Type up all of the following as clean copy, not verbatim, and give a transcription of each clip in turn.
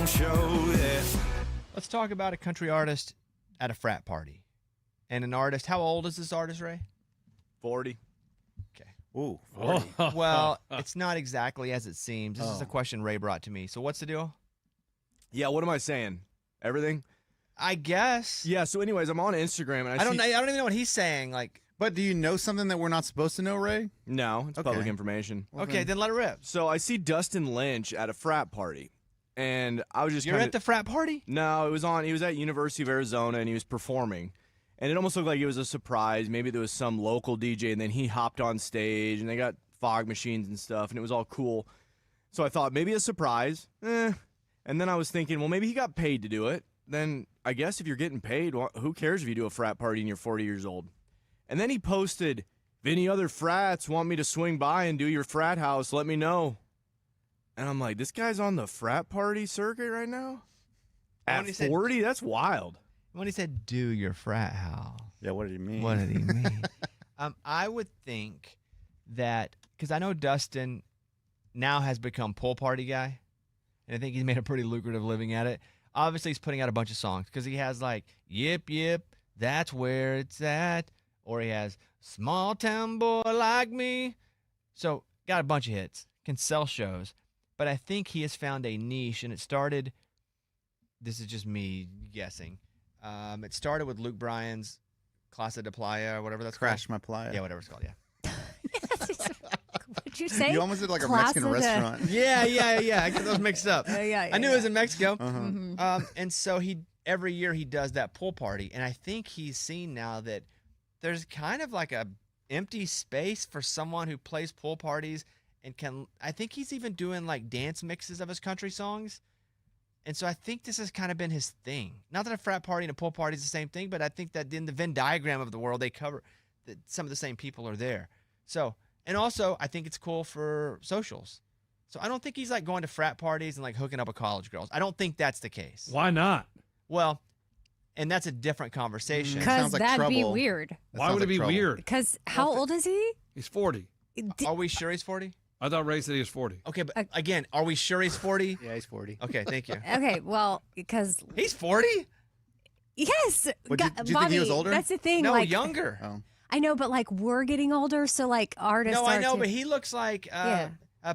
show, yeah. Let's talk about a country artist at a frat party. And an artist, how old is this artist, Ray? 40. Okay. Ooh, 40. Well, it's not exactly as it seems. This is a question Ray brought to me. So what's the deal? Yeah, what am I saying? Everything? I guess. Yeah, so anyways, I'm on Instagram and I don't even know what he's saying. Like, But do you know something that we're not supposed to know, Ray? No, it's Okay. public information. Well, okay, then let it rip. So I see Dustin Lynch at a frat party. And I was just You're at the frat party? No, he was at University of Arizona and he was performing. And it almost looked like it was a surprise. Maybe there was some local DJ and then he hopped on stage and they got fog machines and stuff and it was all cool. So I thought maybe a surprise. And then I was thinking, well, maybe he got paid to do it. Then I guess if you're getting paid, who cares if you do a frat party and you're 40 years old? And then he posted, if any other frats want me to swing by and do your frat house, let me know. And I'm like, this guy's on the frat party circuit right now? At 40? That's wild. When he said, do your frat house. Yeah, what did he mean? What did he mean? I would think that, because I know Dustin now has become pool party guy, and I think he's made a pretty lucrative living at it. Obviously, he's putting out a bunch of songs, because he has like, Yip, Yip, That's Where It's At, or he has Small Town Boy Like Me. So, got a bunch of hits, can sell shows. But I think he has found a niche, and it started, this is just me guessing, it started with Luke Bryan's Clase de Playa, or whatever that's called. Crash My Playa. Yeah, whatever it's called, yeah. What'd you say? You almost did like a Clase Mexican de- restaurant. Yeah. I get those mixed up. Yeah, I knew it was in Mexico. Uh-huh. And so every year he does that pool party, and I think he's seen now that there's kind of like a empty space for someone who plays pool parties and I think he's even doing like dance mixes of his country songs. And so I think this has kind of been his thing. Not that a frat party and a pool party is the same thing, but I think that in the Venn diagram of the world, they cover that some of the same people are there. So, and also I think it's cool for socials. So I don't think he's like going to frat parties and like hooking up with college girls. I don't think that's the case. Why not? Well, and that's a different conversation. Because Sounds like that'd be trouble. weird. That Why sounds would it like be trouble. weird? Because how old is he? He's 40. Are we sure he's 40? I thought Ray said he was 40. Okay, but again, are we sure he's 40? Yeah, he's 40. Okay, thank you. Okay, well, because He's 40? yes, What, do you think he was older? That's the thing. No, like, younger. Oh. I know, but like we're getting older, so like artists. No, I are know, too. but he looks like a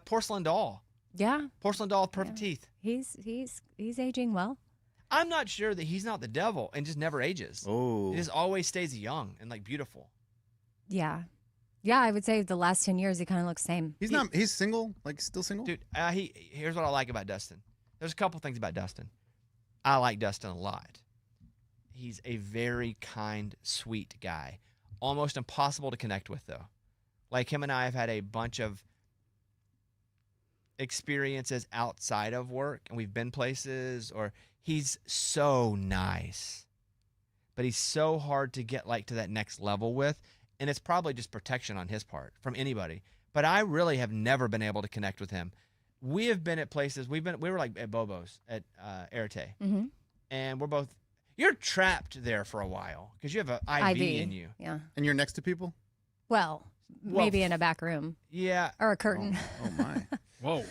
porcelain doll. Yeah, Porcelain doll with perfect teeth. he's aging well. I'm not sure that he's not the devil and just never ages. Oh. He just always stays young and like beautiful. Yeah, yeah. I would say the last 10 years he kind of looks same. He's single? Like, still single? Dude, here's what I like about Dustin. There's a couple things about Dustin. I like Dustin a lot. He's a very kind, sweet guy. Almost impossible to connect with, though. Like, him and I have had a bunch of experiences outside of work, and we've been places, or he's so nice. But he's so hard to get, like, to that next level with, and it's probably just protection on his part from anybody. But I really have never been able to connect with him. We have been at places. We were like at Bobo's at Arete, Mm-hmm. and we're both. You're trapped there for a while because you have an IV in you. Yeah. And you're next to people? Well, maybe in a back room Yeah. or a curtain. Oh my. Whoa.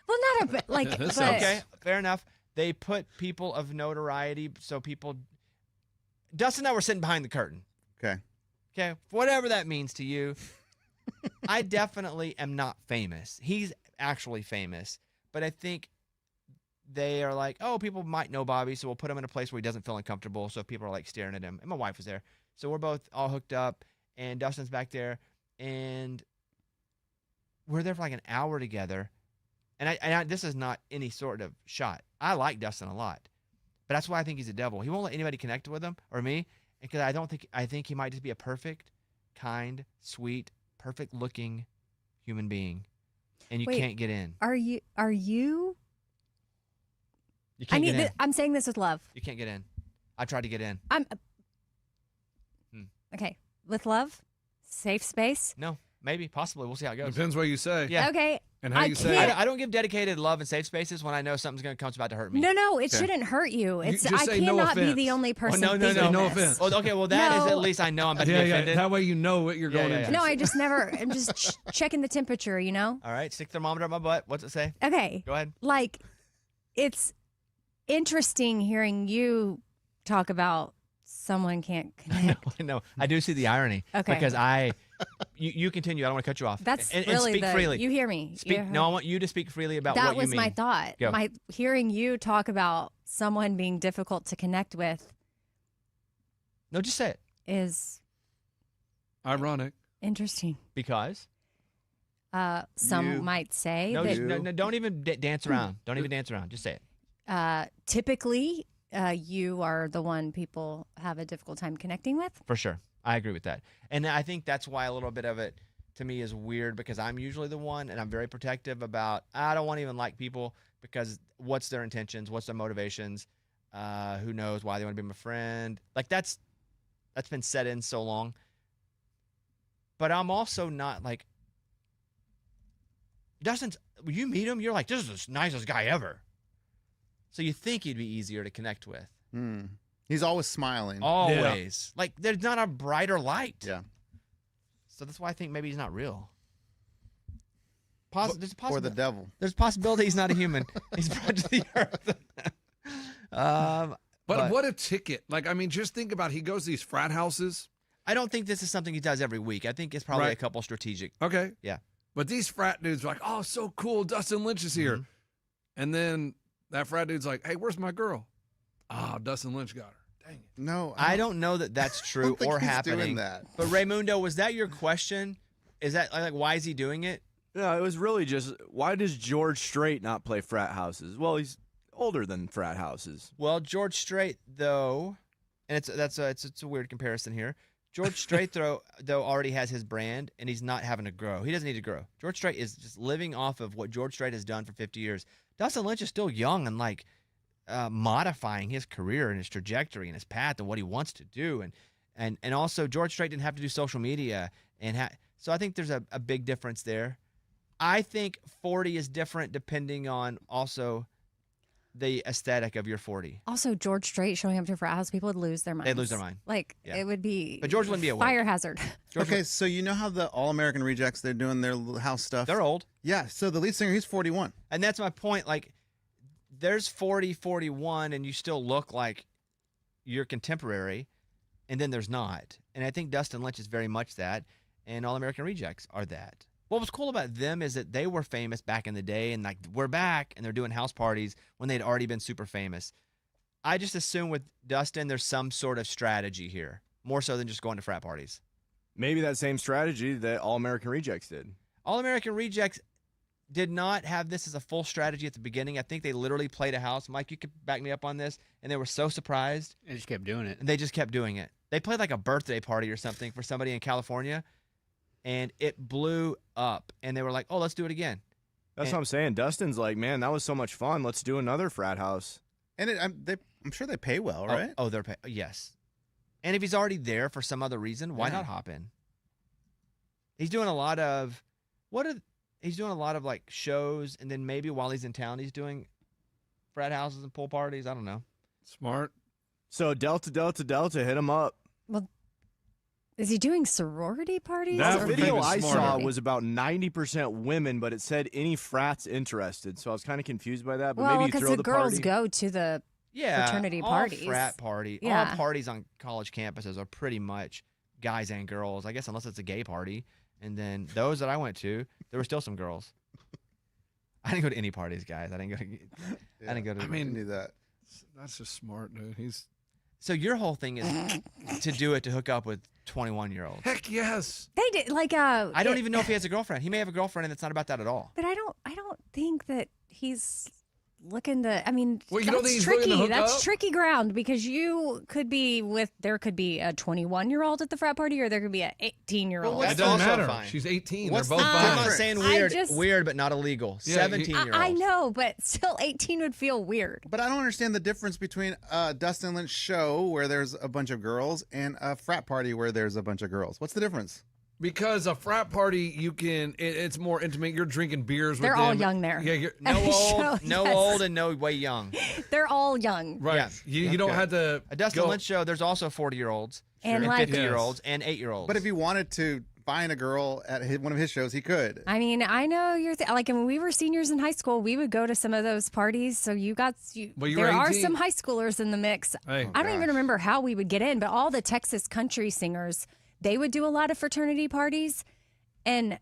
Well, not a like. This but, Okay, fair enough. They put people of notoriety, so people. Dustin and I were sitting behind the curtain. Okay. Okay, whatever that means to you. I definitely am not famous. He's actually famous, but I think they are like, oh, people might know Bobby, so we'll put him in a place where he doesn't feel uncomfortable. So if people are like staring at him, and my wife was there, so we're both all hooked up, and Dustin's back there, and we're there for like an hour together. And I this is not any sort of shot. I like Dustin a lot, but that's why I think he's a devil. He won't let anybody connect with him or me, because I think he might just be a perfect, kind, sweet, perfect-looking human being, and you Wait, can't get in. Are you? You I can't need. get in. I'm saying this with love. You can't get in. I tried to get in. I'm Hmm. okay with love, safe space. No, maybe, possibly. We'll see how it goes. Depends what you say. Yeah. Okay. And how I you say can't- it. I don't give dedicated love and safe spaces when I know something's going to come about to hurt me. No, it Okay. shouldn't hurt you. It's just I say no cannot be offense. the only person. no, thinking Say no this. offense. Well, okay, well, that is No. at least I know I'm about to Yeah, be yeah. offended. That way you know what you're going Yeah, yeah, into. No, I just never. I'm just checking the temperature. You know. All right, stick the thermometer up my butt. What's it say? Okay. Go ahead. Like, it's interesting hearing you talk about someone can't connect. No, I do see the irony. Okay. Because you continue. I don't want to cut you off. That's and really speak freely. You hear me. No, I want you to speak freely about that what you was mean. my thought. Go. My hearing you talk about someone being difficult to connect with No, just say it. is Ironic. interesting. Because? Some might say No, that no, don't even dance around. Don't even dance around. Just say it. typically you are the one people have a difficult time connecting with. For sure. I agree with that. And I think that's why a little bit of it to me is weird, because I'm usually the one, and I'm very protective about, I don't want to even like people because what's their intentions? What's their motivations? Who knows why they want to be my friend? Like that's been set in so long. But I'm also not like, Dustin's, when you meet him, you're like, this is the nicest guy ever. So you think he'd be easier to connect with. He's always smiling. Always. Like, there's not a brighter light. Yeah. So that's why I think maybe he's not real. There's a Or the possibility. devil. There's a possibility he's not a human. He's brought to the earth. But what a ticket. Like, I mean, just think about it. He goes to these frat houses. I don't think this is something he does every week. I think it's probably Right. a couple strategic. Okay. Yeah. But these frat dudes are like, oh, so cool. Dustin Lynch is here. And then that frat dude's like, hey, where's my girl? Oh, Dustin Lynch got her. Dang it. No, I don't know that that's I true don't think or he's happening. doing that. But Raymundo, was that your question? Is that like why is he doing it? No, it was really just, why does George Strait not play frat houses? Well, he's older than frat houses. Well, George Strait though, and it's a weird comparison here. George Strait though already has his brand, and he's not having to grow. He doesn't need to grow. George Strait is just living off of what George Strait has done for 50 years. Dustin Lynch is still young and like modifying his career and his trajectory and his path and what he wants to do, and also George Strait didn't have to do social media, and so I think there's a big difference there. I think 40 is different depending on also the aesthetic of your 40. Also, George Strait showing up to a frat house, people would lose their minds. They'd lose their mind. Like, Yeah. it would be But George wouldn't be awake. fire hazard. Okay, so you know how the All-American Rejects, they're doing their little house stuff? They're old. Yeah, so the lead singer, he's 41. And that's my point. Like, there's 40, 41, and you still look like you're contemporary, and then there's not. And I think Dustin Lynch is very much that, and All American Rejects are that. What was cool about them is that they were famous back in the day, and like, we're back, and they're doing house parties when they'd already been super famous. I just assume with Dustin, there's some sort of strategy here, more so than just going to frat parties. Maybe that same strategy that All American Rejects did. All American Rejects did not have this as a full strategy at the beginning. I think they literally played a house. Mike, you could back me up on this. And they were so surprised. They just kept doing it. And they just kept doing it. They played like a birthday party or something for somebody in California. And it blew up. And they were like, oh, let's do it again. That's what I'm saying. Dustin's like, man, that was so much fun. Let's do another frat house. And I'm sure they pay well, right? Oh, they're yes. And if he's already there for some other reason, why not hop in? He's doing a lot of he's doing a lot of like shows, and then maybe while he's in town, he's doing frat houses and pool parties. I don't know. Smart. So Delta, hit him up. Well, is he doing sorority parties? That The or- would video be I smarter. saw was about 90% women, but it said any frats interested. So I was kind of confused by that. But well, maybe you because throw the the girls party. go to the Yeah, fraternity all parties. frat party, all Yeah. parties on college campuses are pretty much guys and girls. I guess unless it's a gay party, and then those that I went to, there were still some girls. I didn't go to any parties, guys. I didn't go to. I mean, knew that. That's just smart, dude. He's So your whole thing is to do it to hook up with 21-year-olds. heck yes. They did like I don't even know if he has a girlfriend. He may have a girlfriend, and it's not about that at all. But I don't think that he's looking to. I mean, Well, you don't that's think he's looking tricky. to hook That's up? tricky ground because there could be a 21-year-old at the frat party, or there could be an 18-year-old. Well, It That's doesn't also matter. fine. She's 18. What's They're both the I'm not fine. saying I weird, just- weird but not illegal. Yeah, 17-year-olds. I know, but still, 18 would feel weird. But I don't understand the difference between a Dustin Lynch show where there's a bunch of girls and a frat party where there's a bunch of girls. What's the difference? Because a frat party, it's more intimate. You're drinking beers with They're them. all young there. Yeah, you're, No Every old, show, no yes. old, and no way young. They're all young. right. Yeah. You don't have to A Dustin go- Lynch show, there's also 40-year-olds And and like- 50-year-olds and 8-year-olds. But if you wanted to find a girl at one of his shows, he could. I mean, I know you're like when we were seniors in high school, we would go to some of those parties. So Well, you there were are 18. some high schoolers in the mix. Hey. I don't even remember how we would get in, but all the Texas country singers, they would do a lot of fraternity parties, and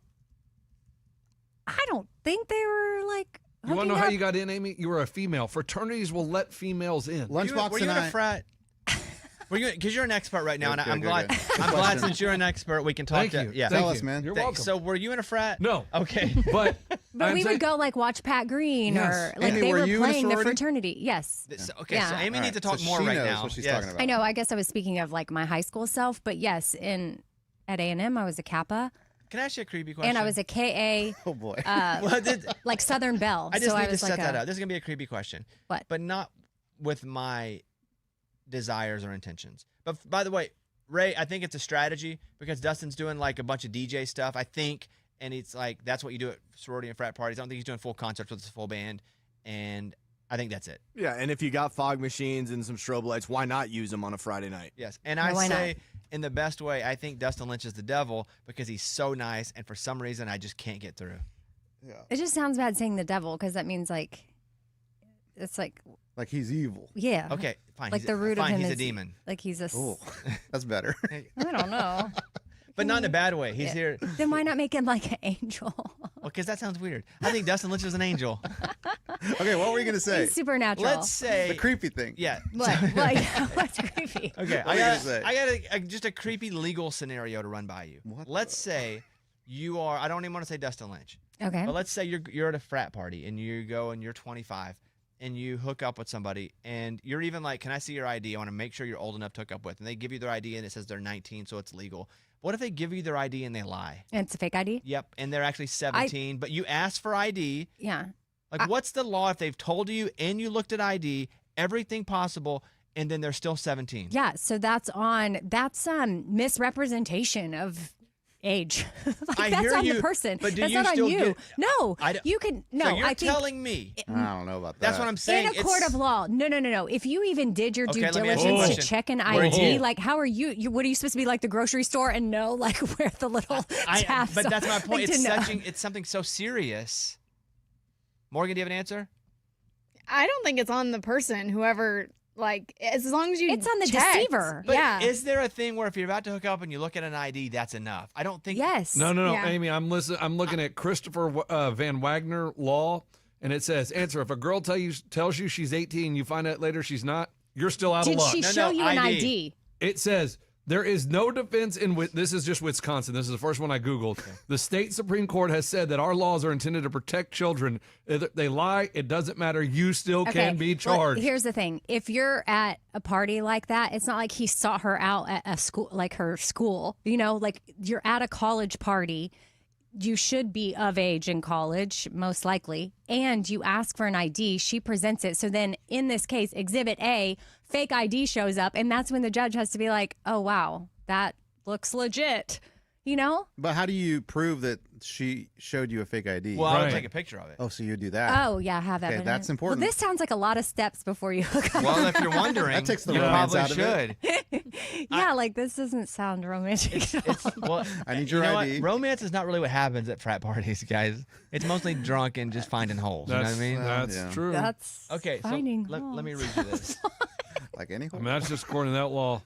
I don't think they were like. You want to know hooking how up. you got in, Amy? You were a female. Fraternities will let females in. Lunchbox Were you and in a I. frat? Because you're an expert right now, and Okay, I'm okay, glad. okay. I'm glad since you're an expert, we can talk. Thank to, you. Yeah. Thank Tell you. us, man. You're Thank- welcome. So were you in a frat? No. Okay. But But we I'm would go like watch Pat Green Yes. or like Amy, they were were you in a playing the sorority? fraternity. Yes. Okay. Yeah. So Amy All needs to right, talk so more she right knows now. what she's Yes. talking about. I know. I guess I was speaking of like my high school self, but yes, at A&M I was a Kappa Can I ask you a creepy question? and I was a KA, Oh boy. Well, like Southern Belle. I just so need I to was set like that up. This is gonna be a creepy question. What? But not with my desires or intentions. But by the way, Ray, I think it's a strategy because Dustin's doing like a bunch of DJ stuff, I think, and it's like that's what you do at sorority and frat parties. I don't think he's doing full concerts with his full band, and I think that's it. Yeah, and if you got fog machines and some strobe lights, why not use them on a Friday night? Yes, and No, I why say in the best way, I think Dustin Lynch is the devil because he's so nice, and for some reason I just can't get through. Yeah. It just sounds bad saying the devil because that means like it's like Like he's evil. yeah. Okay, fine. Like he's, the root fine, of him he's is a demon, like he's a. Oh, that's better. I don't know. but not in a bad way. He's Yeah. here. Then why not make him like an angel? Because that sounds weird. I think Dustin Lynch is an angel. Okay, what were you gonna say? He's supernatural. Let's say The creepy thing. Yeah. What? What's creepy? Okay, What were you gonna say? I got just a creepy legal scenario to run by you. What Let's say you are. I don't even want to say Dustin Lynch, Okay. but let's say you're at a frat party and you go and you're 25 and you hook up with somebody and you're even like, "Can I see your ID? I want to make sure you're old enough to hook up with." And they give you their ID and it says they're 19, so it's legal. What if they give you their ID and they lie? And it's a fake ID? Yep, and they're actually 17, but you asked for ID. Yeah. Like, what's the law if they've told you and you looked at ID, everything possible, and then they're still 17? Yeah. So that's misrepresentation of age. Like, I that's hear on you, the person. but do that's you not still on you. get- No. I don't- You can So no, you're I think telling me. I don't know about that. That's what I'm saying. in a court of law. No. If you even did your due Okay, let me ask you a diligence to question. check an Were ID, you- like how are you what are you supposed to be like the grocery store and know like where the little tabs But that's my are? point. Like, to know. It's something so serious. Morgan, do you have an answer? I don't think it's on the person, whoever, like, as long as you It's on the checked. deceiver. But Yeah. is there a thing where if you're about to hook up and you look at an ID, that's enough? I don't think. Yes. No, Yeah. Amy, I'm looking at Christopher Van Wagner law, and it says, answer, if a girl tells you she's 18, you find out later she's not, you're still out Did of luck. she No, show you an ID. ID? It says, there is no defense in this is just Wisconsin. This is the first one I Googled. The state Supreme Court has said that our laws are intended to protect children. If they lie, it doesn't matter. You still can be Well, charged. here's the thing. If you're at a party like that, it's not like he sought her out at a school, like her school. You know, like you're at a college party. You should be of age in college, most likely. And you ask for an ID. She presents it. So then in this case, Exhibit A, fake ID shows up. And that's when the judge has to be like, oh, wow, that looks legit. You know? But how do you prove that she showed you a fake ID? Well, I would Right. take a picture of it. Oh, so you do that. Oh, yeah, have Okay, evidence. that's important. Well, this sounds like a lot of steps before you hook up. Well, if you're wondering, That takes the you romance probably out of it. should. Yeah, like this doesn't sound romantic at all. Well, I need you your know what? ID. Romance is not really what happens at frat parties, guys. It's mostly drunk and just finding holes. You know what I mean? That's Yeah. true. That's Okay, so finding let me holes. read you this. Like any I mean, that's just according to that law.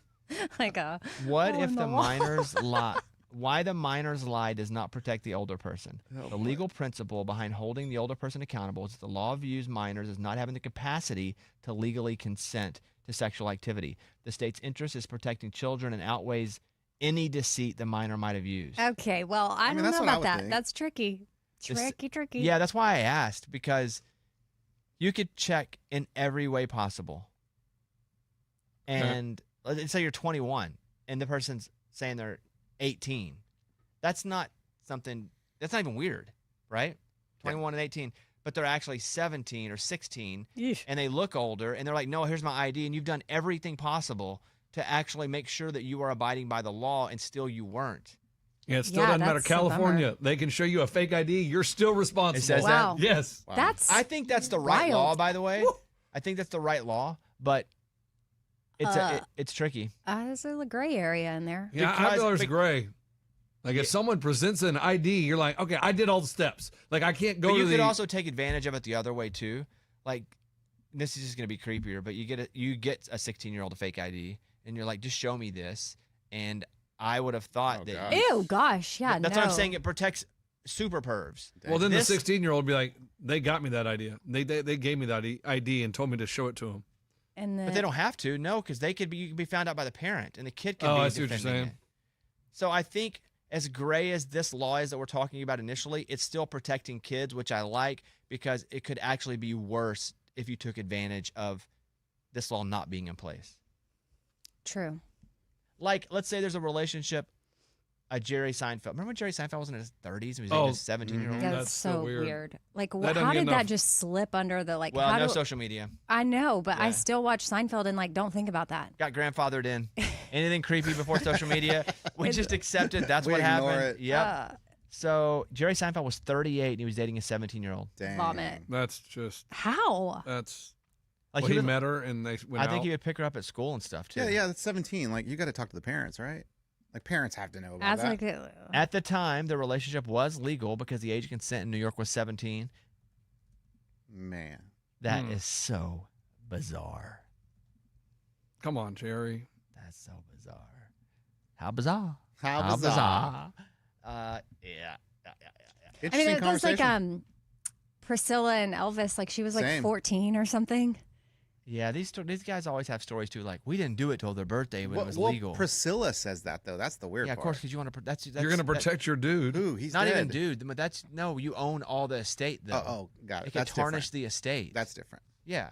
like a What hole if in the wall. minor's lie? Why the minor's lie does not protect the older person? The legal principle behind holding the older person accountable is that the law views minors as not having the capacity to legally consent to sexual activity. The state's interest is protecting children and outweighs any deceit the minor might have used. Okay, well, I mean, don't that's know what I about would that. think. That's tricky. This- Tricky. Yeah, that's why I asked, because you could check in every way possible. And let's say you're 21 and the person's saying they're 18. That's not even weird, right? 21 and 18, but they're actually 17 or 16 and they look older and they're like, no, here's my ID. And you've done everything possible to actually make sure that you are abiding by the law and still you weren't. Yeah, it still Yeah, doesn't matter. that's a bummer. California, they can show you a fake ID. You're still responsible. It says Wow. that. Yes. Wow. That's I think that's the right Wild. law, by the way. I think that's the right law, but it's Uh, it's tricky. there's a gray area in there. Yeah, I Because- feel there's bec- gray. Like if someone presents an ID, you're like, okay, I did all the steps. Like I can't go But to you the. could also take advantage of it the other way too. Like this is just gonna be creepier, but you get a 16-year-old a fake ID, and you're like, just show me this, and I would have thought that. gosh. Ew, gosh, yeah, That's no. what I'm saying. It protects super pervs. well, then This- the 16-year-old be like, they got me that idea. They gave me that ID and told me to show it to them. And then, But they don't have to, no, because you could be found out by the parent, and the kid can Oh, be I see what you're defending saying. it. So I think as gray as this law is that we're talking about initially, it's still protecting kids, which I like because it could actually be worse if you took advantage of this law not being in place. True. Like, let's say there's a relationship, a Jerry Seinfeld. Remember when Jerry Seinfeld was in his 30s and he was dating a 17-year-old? Yeah, That's that's so so weird. weird. Like, That doesn't how get did enough- that just slip under the like? Well, how no do, social media. I know, but I Yeah. still watch Seinfeld and like don't think about that. Got grandfathered in. Anything creepy before social media, we just accepted that's We what ignore happened. it. Yep. Uh, So Jerry Seinfeld was 38 and he was dating a 17-year-old. Dang. Vomit. That's just How? that's. Like Well, he would- met her and they went I think out. he would pick her up at school and stuff too. Yeah, that's 17. Like, you got to talk to the parents, right? Like, parents have to know about As that. like, At the time, the relationship was legal because the age of consent in New York was 17. Man. That is so bizarre. Come on, Jerry. That's so bizarre. How bizarre? How bizarre. Yeah. I Interesting mean, that's like conversation. Priscilla and Elvis. Like she was like Same. 14 or something. Yeah, these guys always have stories too. Like, we didn't do it till their birthday when it was legal. Priscilla says that, though. That's the weird Yeah, part. of course, because you want to. That's You're going to protect your dude. Ooh, he's not dead. even dude. But that's no. You own all the estate though. Oh, got it. It could That's tarnish different. the estate. That's different. yeah.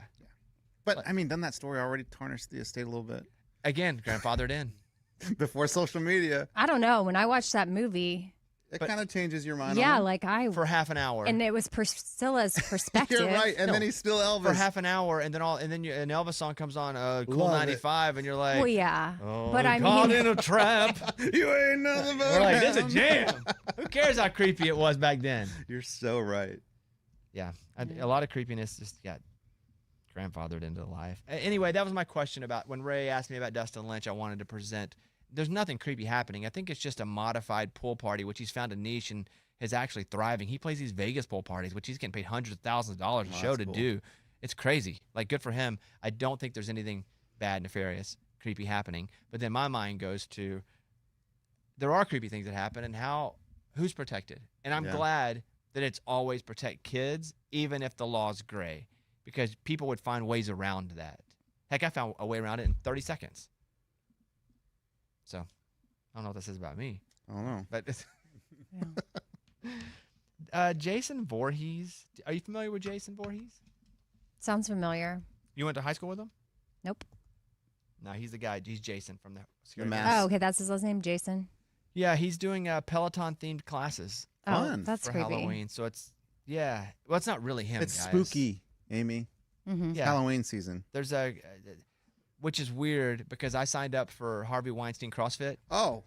But, I mean, doesn't that story already tarnish the estate a little bit? Again, grandfathered in. Before social media, I don't know. When I watched that movie, it But- kind of changes your mind yeah, on it. like I For half an hour. and it was Priscilla's perspective. You're right. And No. then he's still Elvis. for half an hour, and then an Elvis song comes on, Cool Love it. 95, and you're like, Well, yeah, oh, but I caught mean, in a trap. You ain't nothing but We're like, this is a him. jam. Who cares how creepy it was back then? You're so right. Yeah, a lot of creepiness just got grandfathered into life. Anyway, that was my question about when Ray asked me about Dustin Lynch. I wanted to present. There's nothing creepy happening. I think it's just a modified pool party, which he's found a niche and is actually thriving. He plays these Vegas pool parties, which he's getting paid hundreds of thousands of dollars a show that's to cool. do. It's crazy. Like, good for him. I don't think there's anything bad, nefarious, creepy happening. But then my mind goes to there are creepy things that happen, and who's protected. And I'm Yeah. glad that it's always protect kids, even if the law's gray, because people would find ways around that. Heck, I found a way around it in 30 seconds. So, I don't know what that says about me, I don't know. but Jason Voorhees. Are you familiar with Jason Voorhees? sounds familiar. You went to high school with him? Nope. No, he's the guy. He's Jason from the Mask. Scary Yes. Oh, okay, that's his last name, Jason. Yeah, he's doing Peloton themed classes Fun. Oh, that's for creepy. Halloween. So it's well, it's not really him. It's guys. spooky, Amy. Mm-hmm. Yeah, Halloween season. there's which is weird because I signed up for Harvey Weinstein CrossFit. Oh,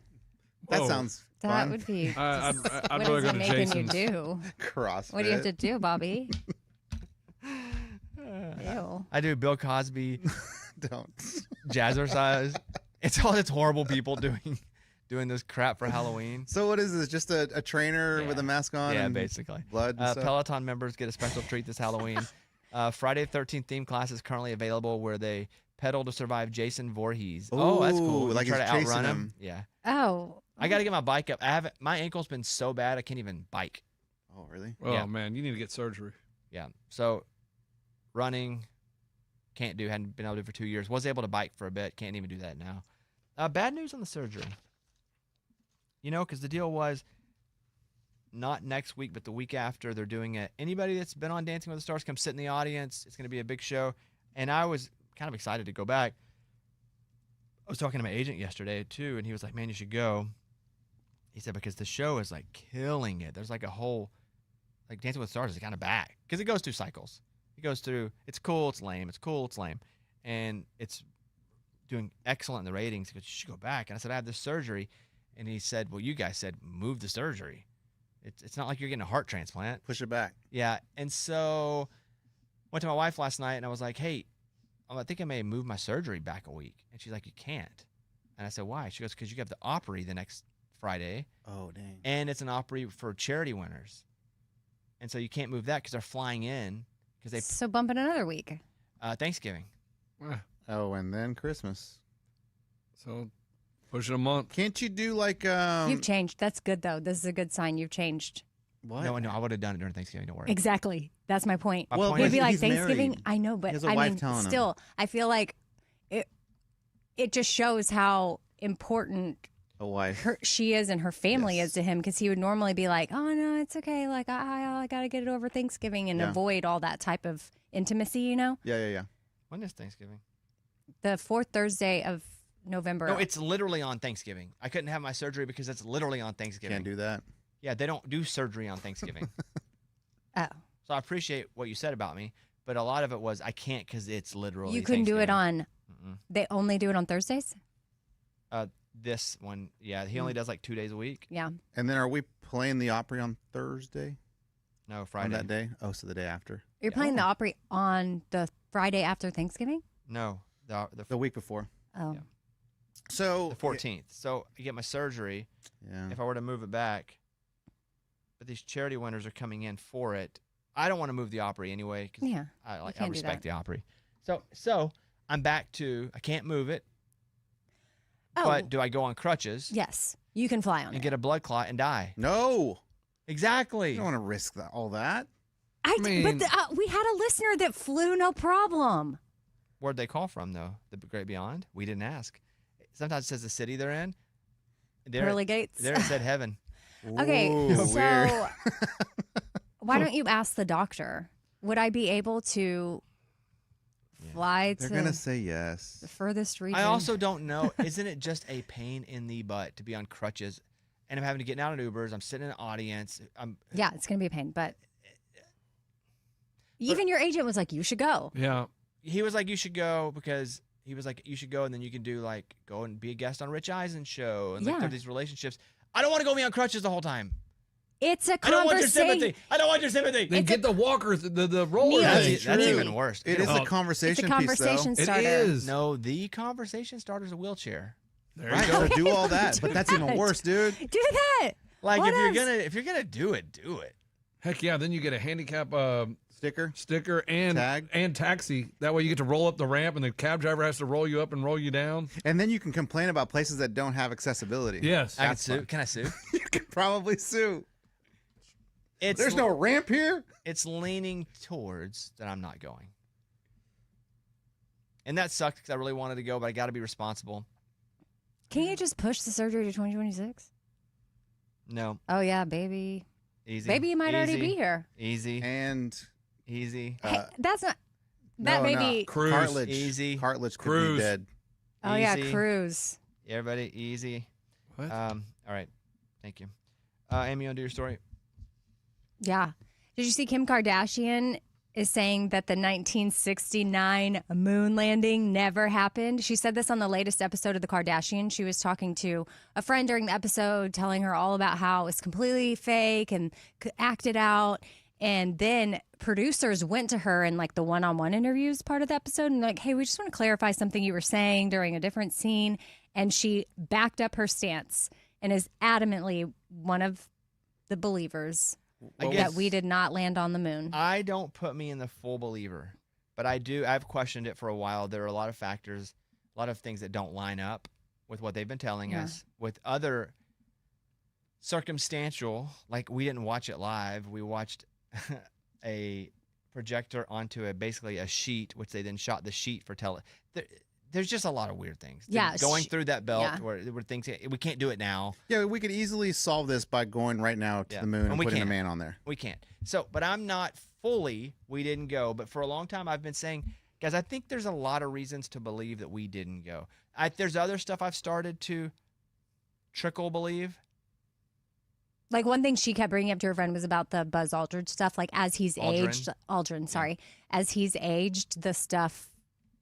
that Whoa. sounds That fun. would be. I'd what rather is go it to making Jason's. you do? CrossFit. What do you have to do, Bobby? Ew. I do Bill Cosby Don't. jazzercise. It's all this horrible people doing this crap for Halloween. So what is this? Just a trainer Yeah. with a mask on? Yeah, and basically. Blood and stuff? Peloton members get a special treat this Halloween. Friday the 13th theme class is currently available where they pedal to survive Jason Voorhees. Oh, that's cool. Ooh, You like try he's to outrun chasing him. him. Yeah. Oh. I got to get my bike up. My ankle's been so bad I can't even bike. Oh, really? Oh Yeah. man, you need to get surgery. Yeah. So running, hadn't been able to do for 2 years. Was able to bike for a bit. Can't even do that now. Bad news on the surgery. Because the deal was not next week, but the week after, they're doing it. Anybody that's been on Dancing with the Stars, come sit in the audience. It's going to be a big show. And I was kind of excited to go back. I was talking to my agent yesterday, too, and he was like, man, you should go. He said, because the show is, like, killing it. There's, like, a whole, like, Dancing with the Stars is kind of back. Because it goes through cycles. It goes through, it's cool, it's lame, it's cool, it's lame. And it's doing excellent in the ratings. He goes, you should go back. And I said, I have this surgery. And he said, well, you guys said move the surgery. It's not like you're getting a heart transplant. Push it back. Yeah. And so went to my wife last night and I was like, hey, I think I may move my surgery back a week. And she's like, you can't. And I said, why? She goes, because you have the Opry the next Friday, Oh, dang. and it's an Opry for charity winners, and so you can't move that because they're flying in because they So bump it another week. Thanksgiving. Eh, Oh, and then Christmas. So push it a month. Can't you do like You've changed. That's good though. This is a good sign. You've changed. what? No, I would have done it during Thanksgiving. Don't worry. Exactly. That's my point. My Well, point but You'd is, be like he's Thanksgiving. married. I know, He but has a I wife mean, telling him. still, I feel like it just shows how important A wife. she is and her family Yes. is to him, because he would normally be like, "Oh no, it's okay. Like I got to get it over Thanksgiving and Yeah. avoid all that type of intimacy." You know, Yeah. when is Thanksgiving? the fourth Thursday of November. No, it's literally on Thanksgiving. I couldn't have my surgery because it's literally on Thanksgiving. Can't do that. Yeah, they don't do surgery on Thanksgiving. Oh, So I appreciate what you said about me, but a lot of it was I can't because it's literally. you couldn't do it Thanksgiving. on. They only do it on Thursdays. This one. Yeah, he only does like 2 days a week. Yeah. And then are we playing the Opry on Thursday? No, On Friday. that day? Oh, so the day after. You're playing the Opry on the Friday after Thanksgiving. No, the The week before. Oh, Yeah. So the 14th. So I get my surgery. Yeah. If I were to move it back, but these charity winners are coming in for it. I don't want to move the Opry anyway because yeah. I can't do respect that. the Opry. So I'm back to I can't move it. Oh, But do I go on crutches yes. You can fly on and it. get a blood clot and die? No. Exactly. You don't want to risk all that. mean- But we had a listener that flew no problem. Where'd they call from though? The Great Beyond? We didn't ask. Sometimes it says the city they're in. Pearly Gates. There it said heaven. Okay, Ooh, so weird. why don't you ask the doctor? Would I be able to fly They're to gonna say yes. the furthest region? I also don't know. Isn't it just a pain in the butt to be on crutches? And I'm having to get out of Ubers. I'm sitting in an audience. Yeah, it's gonna be a pain, but even your agent was like, "You should go." Yeah. He was like, you should go because he was like, you should go and then you can do like go and be a guest on Rich Eisen's show and like Yeah. have these relationships. I don't want to go be on crutches the whole time. It's a I don't want your conversation. sympathy. I don't want your sympathy. Then get the walker, the roller Neil, thing. That's Neil. even worse. It is Oh. a conversation It's a conversation piece, It starter. is. No, the conversation starter is a wheelchair. There though. you Right. go. So do all that, but that's even that. worse, dude. Do that. Like What else? if you're gonna do it, do it. Heck yeah. Then you get a handicap Sticker. sticker and Tag. taxi. That way you get to roll up the ramp and the cab driver has to roll you up and roll you down. And then you can complain about places that don't have accessibility. Yes. I can That's sue. fun. Can I sue? You can probably sue. It's There's no ramp here. It's leaning towards that I'm not going. And that sucked because I really wanted to go, but I got to be responsible. Can you just push the surgery to 2026? No, Oh yeah, baby. easy. Baby, you might already Easy. be here. Easy, And easy. Hey, that's not. That may be. Cruise. cartilage. Easy. Cartilage could Cruise. be dead. Oh yeah, Easy. cruise. Everybody, easy. What? All right. Thank you. Amy, undo your story. Yeah. Did you see Kim Kardashian is saying that the 1969 moon landing never happened? She said this on the latest episode of The Kardashians. She was talking to a friend during the episode, telling her all about how it was completely fake and acted out. And then producers went to her in like the one-on-one interviews part of the episode and like, hey, we just want to clarify something you were saying during a different scene. And she backed up her stance and is adamantly one of the believers I that guess we did not land on the moon. I don't put me in the full believer, but I do. I've questioned it for a while. There are a lot of factors, a lot of things that don't line up with what they've been telling Yeah. us, with other circumstantial, like we didn't watch it live. We watched a projector onto basically a sheet, which they then shot the sheet for there's just a lot of weird things. Yeah, Going through that belt yeah. where things, we can't do it now. Yeah, we could easily solve this by going right now to Yeah. the moon And and we putting a can't. man on there. We can't. So, but I'm not fully, we didn't go. But for a long time, I've been saying, guys, I think there's a lot of reasons to believe that we didn't go. There's other stuff I've started to trickle believe. Like one thing she kept bringing up to her friend was about the Buzz Aldrin stuff. Like as he's Aldrin. aged, Aldrin, sorry, as he's aged, the stuff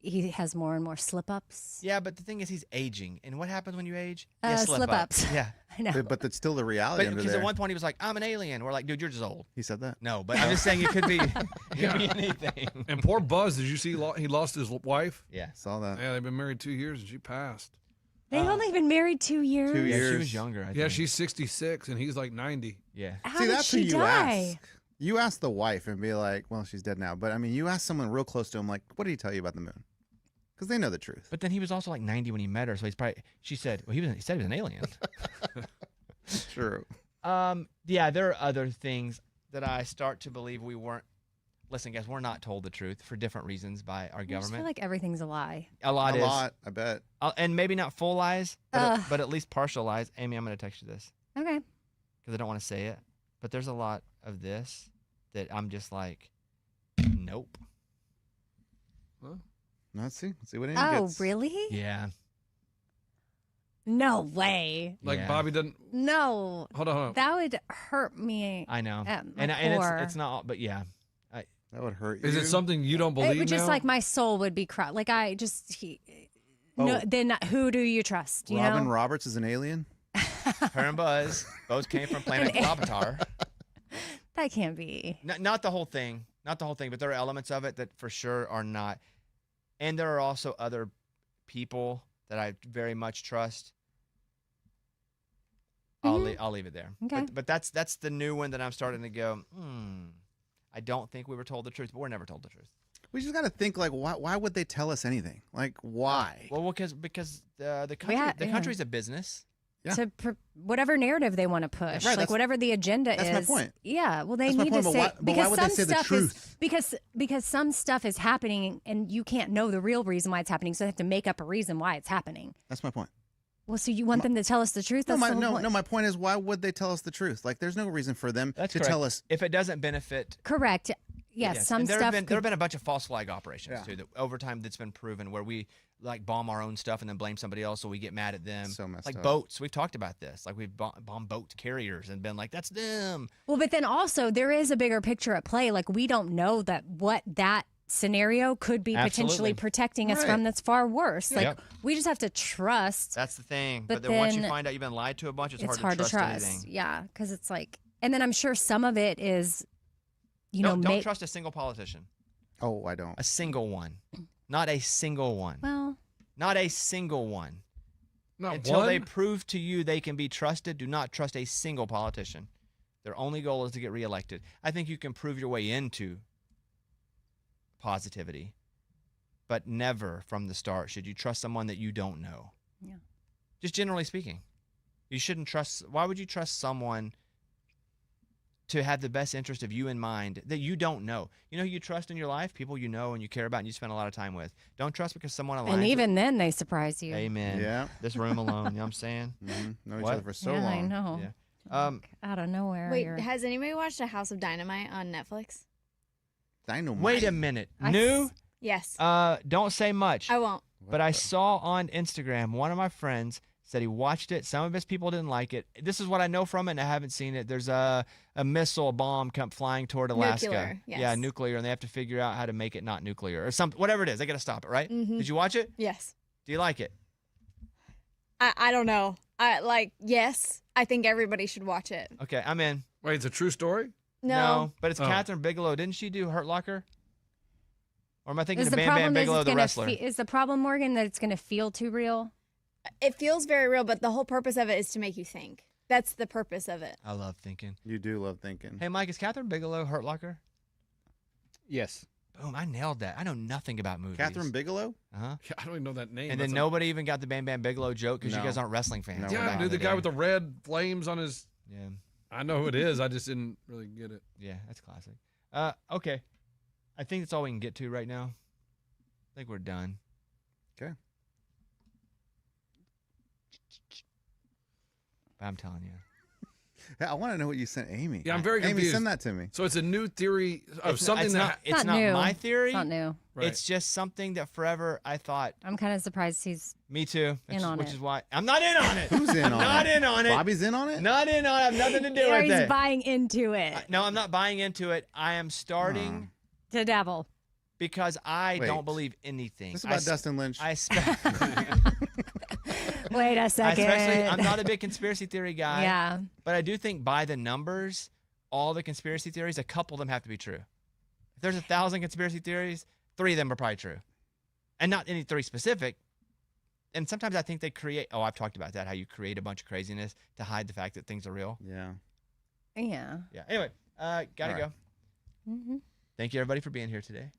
he has more and more slip ups. Yeah, but the thing is, he's aging. And what happens when you age? Slip-ups. Yeah. I know. But that's still the reality under Because there. at one point, he was like, I'm an alien. We're like, dude, you're just old. He said that. No, but I'm just saying it could be, it could be anything. And poor Buzz, did you see he lost his wife? Yeah. Saw that. Yeah, they've been married 2 years and she passed. They've only been married 2 years. 2 Yeah, she years. was younger. I Yeah, think. she's 66 and he's like 90. Yeah. How See, did that's she who you die? ask. You ask the wife and be like, well, she's dead now. But I mean, you ask someone real close to him, like, what did he tell you about the moon? Because they know the truth. But then he was also like 90 when he met her, so he's probably. She said, well, he said he was an alien. True. Yeah, there are other things that I start to believe we weren't. Listen, guys, we're not told the truth for different reasons by our I just government. feel like everything's a lie. A lot A is. lot, I bet. And maybe not full lies, Ugh. but at least partial lies. Amy, I'm going to text you this Okay. because I don't want to say it. But there's a lot of this that I'm just like, nope. Let's see. Let's see what Amy Oh, gets. really? Yeah. No way. Like Yeah. Bobby doesn't. No. Hold on. That would hurt me. I know. At my And core. it's not, but yeah. That would hurt you. Is it something you don't It believe would just now? like my soul would be crushed. Like I just no. Oh. Then who do you trust? You Robin know? Roberts is an alien? Her and Buzz both came from planet Globatar. That can't be. Not the whole thing. Not the whole thing, but there are elements of it that for sure are not. And there are also other people that I very much trust. I'll leave it there. Okay. But that's the new one that I'm starting to go, I don't think we were told the truth, but we're never told the truth. We just got to think, like, why would they tell us anything? Like, why? Well, because the country Yeah, the yeah. country's a business. Yeah. To whatever narrative they want to push, Right, like that's- whatever the agenda that's is. my point. Yeah, well, they That's my need point, to but say why- but why would they some say the stuff truth? is because some stuff is happening and you can't know the real reason why it's happening, so they have to make up a reason why it's happening. That's my point. Well, so you want them to tell us the truth? No, That's the whole point. my point is, why would they tell us the truth? Like, there's no reason for them That's to correct. tell us. If it doesn't benefit. Correct. Yes, some And there stuff. have been a bunch of false flag operations Yeah. too. That over time that's been proven where we like bomb our own stuff and then blame somebody else, so we get mad at them. So messed like up. boats, we've talked about this. Like we've bombed boat carriers and been like, that's them. Well, but then also there is a bigger picture at play. Like we don't know that what that scenario could be potentially Absolutely. protecting us Right. from that's far worse. Like Yep. we just have to trust. That's the thing. But But then once you then find out you've been lied to a bunch, it's It's hard to trust anything. Yeah, because it's like, and then I'm sure some of it is, Don't trust a single politician. Oh, I don't. A single one. Not a single one. Well, Not a single one. Not Until one. they prove to you they can be trusted, do not trust a single politician. Their only goal is to get reelected. I think you can prove your way into positivity, but never from the start should you trust someone that you don't know. Yeah. Just generally speaking. You shouldn't trust. Why would you trust someone to have the best interest of you in mind that you don't know? You know who you trust in your life? People you know and you care about and you spend a lot of time with. Don't trust because someone aligns. and even then they surprise you. Amen. Yeah. This room alone, you know what I'm saying? Know each What? other for so yeah, long. I know. Yeah. Out of nowhere. Wait, you're- has anybody watched A House of Dynamite on Netflix? Dynamite. Wait a minute. I New? Yes. Don't say much. I won't. But I saw on Instagram, one of my friends said he watched it. Some of his people didn't like it. This is what I know from it, and I haven't seen it. There's a missile, a bomb come flying toward Alaska. Nuclear, yes. Yeah, nuclear, and they have to figure out how to make it not nuclear or something. Whatever it is, they got to stop it, right? Mhm. Did you watch it? Yes. Do you like it? I don't know. Yes. I think everybody should watch it. Okay, I'm in. Wait, it's a true story? No. But it's Oh. Catherine Bigelow. Didn't she do Hurt Locker? Or am I thinking is of the Bam Bam problem Bigelow, is the it's wrestler? is the problem, Morgan, that it's going to feel too real? It feels very real, but the whole purpose of it is to make you think. That's the purpose of it. I love thinking. You do love thinking. Hey, Mike, is Catherine Bigelow Hurt Locker? Yes. Boom, I nailed that. I know nothing about movies. Catherine Bigelow? Uh-huh. Yeah, I don't even know that name. And then That's nobody even got the Bam Bam Bigelow joke because you No. guys aren't wrestling fans. No, a, we're yeah, not. dude, the guy with the red flames on his. Yeah, I know who it is. I just didn't really get it. yeah, that's classic. Okay. I think that's all we can get to right now. I think we're done. Okay. But I'm telling you. Hey, I want to know what you sent Amy. Yeah, I'm very Amy, confused. send that to me. So it's a new theory of It's something that. it's Not not new. my theory. It's not new. Right. It's just something that forever I thought, I'm kind of surprised he's. me too. In on which it. is why I'm not in on it. Who's in on Not it? in on it. Bobby's in on it? Not in on it. I have nothing to do Or with he's it. buying into it. No, I'm not buying into it. I am starting The devil. because I Wait. don't believe anything. This is about Dustin Lynch. I Wait a second. especially, I'm not a big conspiracy theory guy. Yeah. But I do think by the numbers, all the conspiracy theories, a couple of them have to be true. If there's 1,000 conspiracy theories, 3 of them are probably true. And not any 3 specific, and sometimes I think they create. Oh, I've talked about that. How you create a bunch of craziness to hide the fact that things are real. Yeah. Yeah. Yeah. Anyway, gotta All go. Mm-hmm. Thank you everybody for being here today.